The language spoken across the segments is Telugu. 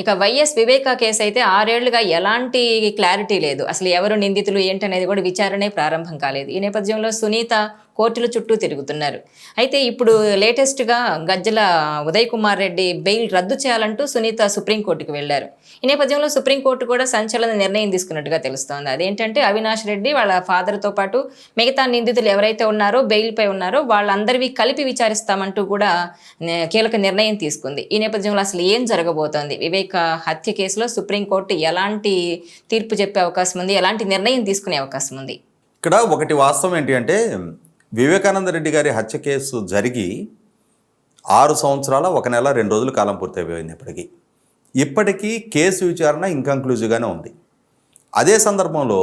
ఇక వైఎస్ వివేకా కేసు అయితే 6 ఏళ్లుగా ఎలాంటి క్లారిటీ లేదు. అసలు ఎవరు నిందితులు ఏంటనేది కూడా విచారణే ప్రారంభం కాలేదు. ఈ నేపథ్యంలో సునీత కోర్టుల చుట్టూ తిరుగుతున్నారు. అయితే ఇప్పుడు లేటెస్ట్‌గా గజ్జల ఉదయ్ కుమార్ రెడ్డి బెయిల్ రద్దు చేయాలంటూ సునీత సుప్రీంకోర్టుకి వెళ్లారు. ఈ నేపథ్యంలో సుప్రీంకోర్టు కూడా సంచలన నిర్ణయం తీసుకున్నట్టుగా తెలుస్తోంది. అదేంటంటే అవినాష్ రెడ్డి వాళ్ళ ఫాదర్‌తో పాటు మిగతా నిందితులు ఎవరైతే ఉన్నారో బెయిల్‌పై ఉన్నారో వాళ్ళందరివి కలిపి విచారిస్తామంటూ కూడా కీలక నిర్ణయం తీసుకుంది. ఈ నేపథ్యంలో అసలు ఏం జరగబోతోంది? వివేక హత్య కేసులో సుప్రీంకోర్టు ఎలాంటి తీర్పు చెప్పే అవకాశం ఉంది? ఎలాంటి నిర్ణయం తీసుకునే అవకాశం ఉంది? ఇక్కడ ఒకటి వాస్తవం ఏంటి అంటే వివేకానంద రెడ్డి గారి హత్య కేసు జరిగి 6 సంవత్సరాల 1 నెల 2 రోజుల కాలం పూర్తయిపోయింది. ఇప్పటికీ కేసు విచారణ ఇంకంక్లూజివ్గానే ఉంది. అదే సందర్భంలో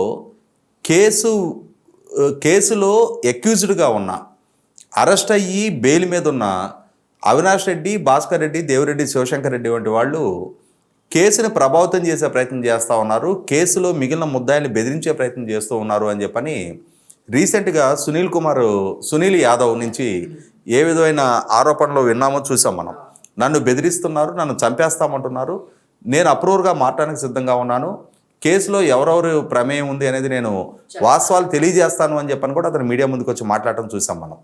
కేసులో అక్యూజ్డ్గా ఉన్న అరెస్ట్ అయ్యి బెయిల్ మీద ఉన్న అవినాష్ రెడ్డి, భాస్కర్ రెడ్డి, దేవిరెడ్డి, శివశంకర్ రెడ్డి వంటి వాళ్ళు కేసుని ప్రభావితం చేసే ప్రయత్నం చేస్తూ ఉన్నారు, కేసులో మిగిలిన ముద్దాయిల్ని బెదిరించే ప్రయత్నం చేస్తూ ఉన్నారు అని చెప్పని రీసెంట్గా సునీల్ యాదవ్ నుంచి ఏ విధమైన ఆరోపణలు విన్నామో చూసాం మనం. నన్ను బెదిరిస్తున్నారు, నన్ను చంపేస్తామంటున్నారు, నేను అప్రూవర్గా మారడానికి సిద్ధంగా ఉన్నాను, కేసులో ఎవరెవరు ప్రమేయం ఉంది అనేది నేను వాస్తవాలు తెలియజేస్తాను అని చెప్పని కూడా అతను మీడియా ముందుకు వచ్చి మాట్లాడటం చూసాం మనం.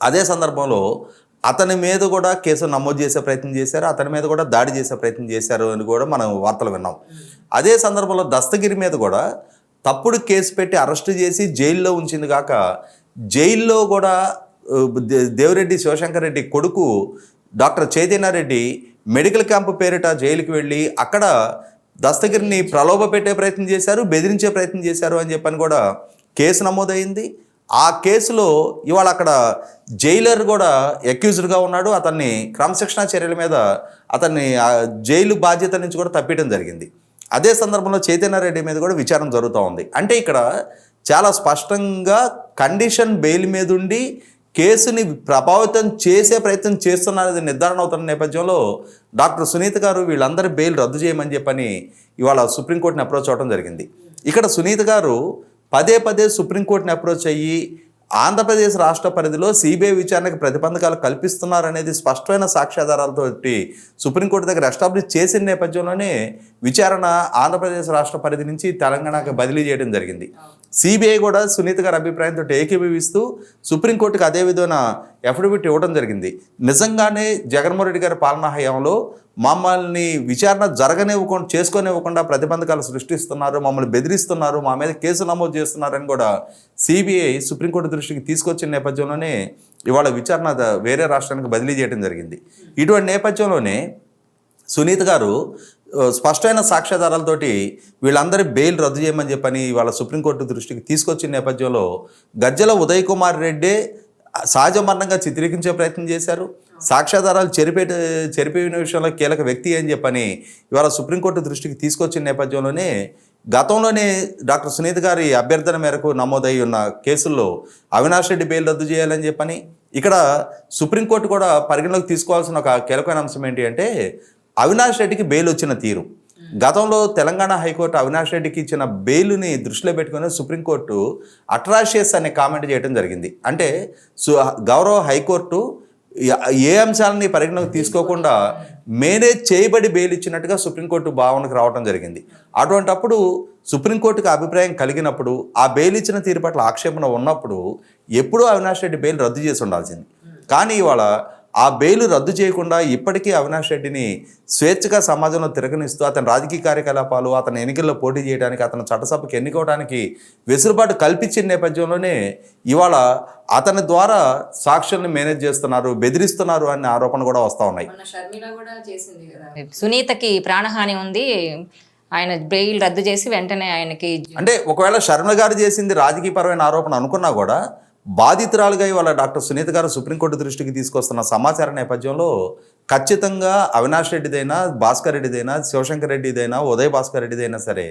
అదే సందర్భంలో అతని మీద కూడా కేసు నమోదు చేసే ప్రయత్నం చేశారు, అతని మీద కూడా దాడి చేసే ప్రయత్నం చేశారు అని కూడా మనం వార్తలు విన్నాం. అదే సందర్భంలో దస్తగిరి మీద కూడా తప్పుడు కేసు పెట్టి అరెస్ట్ చేసి జైల్లో ఉంచింది కాక జైల్లో కూడా దేవిరెడ్డి శివశంకర్ రెడ్డి కొడుకు డాక్టర్ చైతన్యారెడ్డి మెడికల్ క్యాంపు పేరిట జైలుకి వెళ్ళి అక్కడ దస్తగిరిని ప్రలోభ పెట్టే ప్రయత్నం చేశారు, బెదిరించే ప్రయత్నం చేశారు అని చెప్పని కూడా కేసు నమోదైంది. ఆ కేసులో ఇవాళ అక్కడ జైలర్ కూడా అక్యూజ్డ్గా ఉన్నాడు. అతన్ని క్రమశిక్షణా చర్యల మీద అతన్ని జైలు బాధ్యత నుంచి కూడా తప్పించడం జరిగింది. అదే సందర్భంలో చైతన్యారెడ్డి మీద కూడా విచారణ జరుగుతూ ఉంది. అంటే ఇక్కడ చాలా స్పష్టంగా కండిషన్ బెయిల్ మీద ఉండి కేసుని ప్రభావితం చేసే ప్రయత్నం చేస్తున్నారనేది నిర్ధారణ అవుతున్న నేపథ్యంలో డాక్టర్ సునీత గారు వీళ్ళందరి బెయిల్ రద్దు చేయమని చెప్పని ఇవాళ సుప్రీంకోర్టుని అప్రోచ్ అవ్వడం జరిగింది. ఇక్కడ సునీత గారు పదే సుప్రీంకోర్టుని అప్రోచ్ అయ్యి ఆంధ్రప్రదేశ్ రాష్ట్ర పరిధిలో సిబిఐ విచారణకు ప్రతిబంధకాలు కల్పిస్తున్నారనేది స్పష్టమైన సాక్ష్యాధారాలతో సుప్రీంకోర్టు దగ్గర ఎస్టాబ్లిష్ చేసిన నేపథ్యంలోనే విచారణ ఆంధ్రప్రదేశ్ రాష్ట్ర పరిధి నుంచి తెలంగాణకు బదిలీ చేయడం జరిగింది. సిబిఐ కూడా సునీత గారి అభిప్రాయంతో ఏకీభవిస్తూ సుప్రీంకోర్టుకు అదే విధమైన అఫిడవిట్ ఇవ్వడం జరిగింది. నిజంగానే జగన్మోహన్ రెడ్డి గారి పాలనా హయాంలో మమ్మల్ని విచారణ చేసుకోనివ్వకుండా ప్రతిబంధకాలు సృష్టిస్తున్నారు, మమ్మల్ని బెదిరిస్తున్నారు, మా మీద కేసు నమోదు చేస్తున్నారని కూడా సిబిఐ సుప్రీంకోర్టు దృష్టికి తీసుకొచ్చిన నేపథ్యంలోనే ఇవాళ విచారణ వేరే రాష్ట్రానికి బదిలీ చేయడం జరిగింది. ఇటువంటి నేపథ్యంలోనే సునీత గారు స్పష్టమైన సాక్ష్యాధారాలతోటి వీళ్ళందరి బెయిల్ రద్దు చేయమని చెప్పని ఇవాళ సుప్రీంకోర్టు దృష్టికి తీసుకొచ్చిన నేపథ్యంలో గజ్జల ఉదయ్ కుమార్ రెడ్డే సహజ మరణంగా చిత్రీకరించే ప్రయత్నం చేశారు. సాక్ష్యాధారాలు చెరిపిన విషయంలో కీలక వ్యక్తి అని చెప్పని ఇవాళ సుప్రీంకోర్టు దృష్టికి తీసుకొచ్చిన నేపథ్యంలోనే గతంలోనే డాక్టర్ సునీత గారి అభ్యర్థన మేరకు నమోదై ఉన్న కేసుల్లో అవినాష్ రెడ్డి బెయిల్ రద్దు చేయాలని చెప్పని ఇక్కడ సుప్రీంకోర్టు కూడా పరిగణలోకి తీసుకోవాల్సిన ఒక కీలకమైన అంశం ఏంటి అంటే అవినాష్ రెడ్డికి బెయిల్ వచ్చిన తీరు. గతంలో తెలంగాణ హైకోర్టు అవినాష్ రెడ్డికి ఇచ్చిన బెయిల్ని దృష్టిలో పెట్టుకుని సుప్రీంకోర్టు అట్రాషియస్ అనే కామెంట్ చేయడం జరిగింది. అంటే గౌరవ హైకోర్టు ఏ అంశాలని పరిగణలోకి తీసుకోకుండా మేనేజ్ చేయబడి బెయిల్ ఇచ్చినట్టుగా సుప్రీంకోర్టు భావనకు రావడం జరిగింది. అటువంటప్పుడు సుప్రీంకోర్టుకు అభిప్రాయం కలిగినప్పుడు ఆ బెయిల్ ఇచ్చిన తీరు పట్ల ఆక్షేపణ ఉన్నప్పుడు ఎప్పుడూ అవినాష్ రెడ్డి బెయిల్ రద్దు చేసి ఉండాల్సింది. కానీ ఇవాళ ఆ బెయిల్ రద్దు చేయకుండా ఇప్పటికీ అవినాష్ రెడ్డిని స్వేచ్ఛగా సమాజంలో తిరగనిస్తూ అతని రాజకీయ కార్యకలాపాలు, అతని ఎన్నికల్లో పోటీ చేయడానికి, అతను చట్టసభకు ఎన్నుకోవడానికి వెసులుబాటు కల్పించిన నేపథ్యంలోనే ఇవాళ అతని ద్వారా సాక్షుల్ని మేనేజ్ చేస్తున్నారు, బెదిరిస్తున్నారు అనే ఆరోపణ కూడా వస్తూ ఉన్నాయి. సునీతకి ప్రాణహాని ఉంది, ఆయన బెయిల్ రద్దు చేసి వెంటనే ఆయనకి అంటే ఒకవేళ శర్మిల గారు చేసింది రాజకీయపరమైన ఆరోపణ అనుకున్నా కూడా బాధితురాలుగా ఇవాళ డాక్టర్ సునీత గారు సుప్రీంకోర్టు దృష్టికి తీసుకొస్తున్న సమాచార నేపథ్యంలో ఖచ్చితంగా అవినాష్ రెడ్డిదైనా, భాస్కర్ రెడ్డిదైనా, శివశంకర్ రెడ్డిదైనా, ఉదయ్ భాస్కర్ రెడ్డిదైనా సరే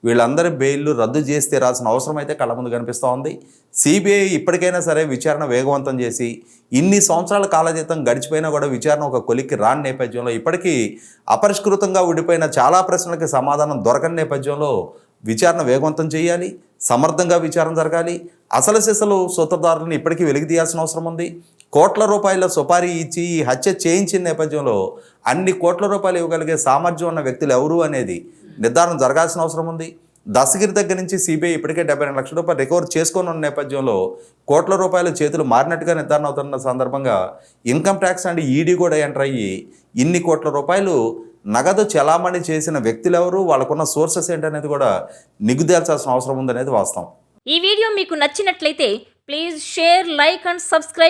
వీళ్ళందరి బెయిల్లు రద్దు చేసి తీరాల్సిన అవసరం అయితే కళ్ళ ముందు కనిపిస్తూ ఉంది. సిబిఐ ఇప్పటికైనా సరే విచారణ వేగవంతం చేసి ఇన్ని సంవత్సరాల కాలజీతం గడిచిపోయినా కూడా విచారణ ఒక కొలిక్కి రాని నేపథ్యంలో ఇప్పటికీ అపరిష్కృతంగా ఉండిపోయిన చాలా ప్రశ్నలకి సమాధానం దొరకని నేపథ్యంలో విచారణ వేగవంతం చేయాలి. సమర్థంగా విచారణ జరగాలి. అసలు సిసలు సూత్రధారులను ఇప్పటికీ వెలికి తీయాల్సిన అవసరం ఉంది. కోట్ల రూపాయల సుపారీ ఇచ్చి ఈ హత్య చేయించిన నేపథ్యంలో అన్ని కోట్ల రూపాయలు ఇవ్వగలిగే సామర్థ్యం ఉన్న వ్యక్తులు ఎవరు అనేది నిర్ధారణ జరగాల్సిన అవసరం ఉంది. దస్తగిరి దగ్గర నుంచి సిబిఐ ఇప్పటికే 72 లక్షల రూపాయలు రికవర్ చేసుకొని ఉన్న నేపథ్యంలో కోట్ల రూపాయలు చేతులు మారినట్టుగా నిర్ధారణ అవుతున్న సందర్భంగా ఇన్కమ్ ట్యాక్స్ అండ్ ఈడీ కూడా ఎంటర్ అయ్యి ఇన్ని కోట్ల రూపాయలు నగదు చలామణి చేసిన వ్యక్తులు ఎవరు, వాళ్ళకున్న సోర్సెస్ ఏంటనేది కూడా నిగ్గుదేల్చాల్సిన అవసరం ఉందనేది వాస్తవం. ఈ వీడియో మీకు నచ్చినట్లయితే please share, like and subscribe